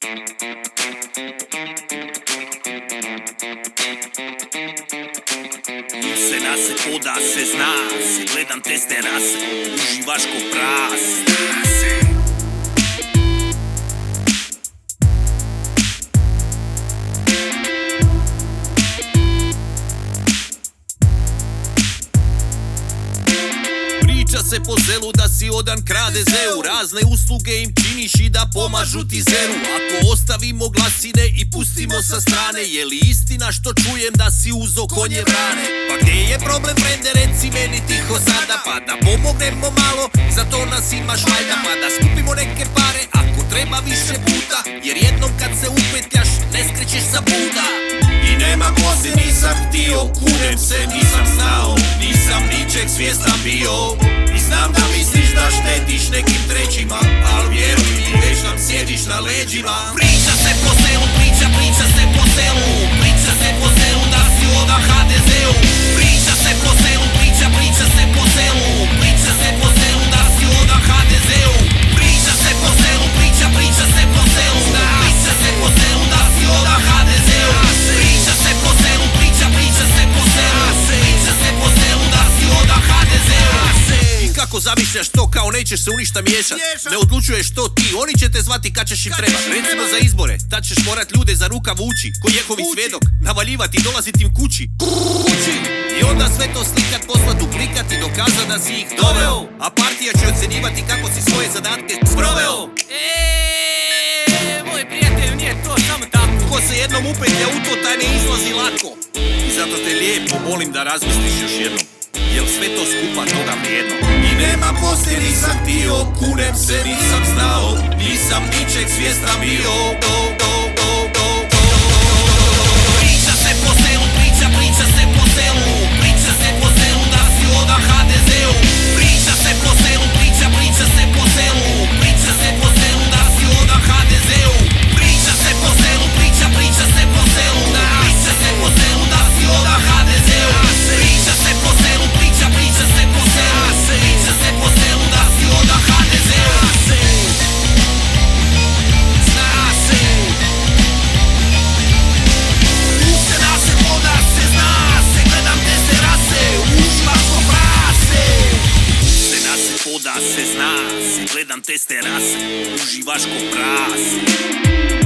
Se na se poda se zna se, gledam te s terase, uživaš ko pras. Priča se po selu da si odan KDZ-u, razne usluge im činiš i da pomažu ti zeru. Ako ostavimo glasine i pustimo sa strane, je li istina što čujem da si uzo konje vrane? Pa gdje je problem, frende, reci meni tiho sada, pa da pomognemo malo, za to nas imaš valjda. Pa da skupimo neke pare, ako treba više puta, jer jednom kad se upetljaš ne skrećeš sa puta. I nema poslije, nisam htio, kunem se, nisam znao, nisam ničeg svjestan bio. I znam da misliš da štetiš nekim trećima, al vjeruj mi, već nam sjediš na leđima. Priča se po selu, priča se po selu, priča se po selu da si oda HDZ-u. Priča se po selu, priča se po selu, priča se po selu da si oda HDZ-u. Priča se po selu, priča se po selu, priča se po selu da si oda HDZ-u. Priča se po selu, priča se po selu, priča se po selu da si oda HDZ-u. I kako zamišljaš to kao nećeš se u ništa miješat? Ne odlučuješ to ti, oni će te zvati kad ćeš im treba. Recimo za izbore, tad ćeš morat ljude za rukav vući, ko Jehovi svjedok, navaljivati i dolaziti im kući. I onda sve to slikat, poslat, duplikat i dokazat da si ih doveo. A partija će ocenjivati kako si svoje zadatke sproveo. Moj prijatelj, nije to samo tako. Ko se jednom upetlja u to, taj ne izlazi lako. I zato te lijepo molim da razmisliš još jednom, jel sve to skupa toga vrijedno? I nema poslije, nisam htio, kunem se, nisam znao, nisam ničeg svjestan bio. Priča se po selu, priča se po selu, priča se po selu da si oda HDZ-u. Priča se po selu, priča se po selu, priča se po selu da si oda HDZ-u. Priča se po selu, priča se po selu, priča se po selu da si oda HDZ-u. Priča se po selu, priča se po selu, priča se po selu da si oda HDZ-u. Zna se, tu se naše voda se zna se, gledam te s terase, uživaš ko prase. Se naše voda se zna se, gledam te s terase, uživaš ko prase.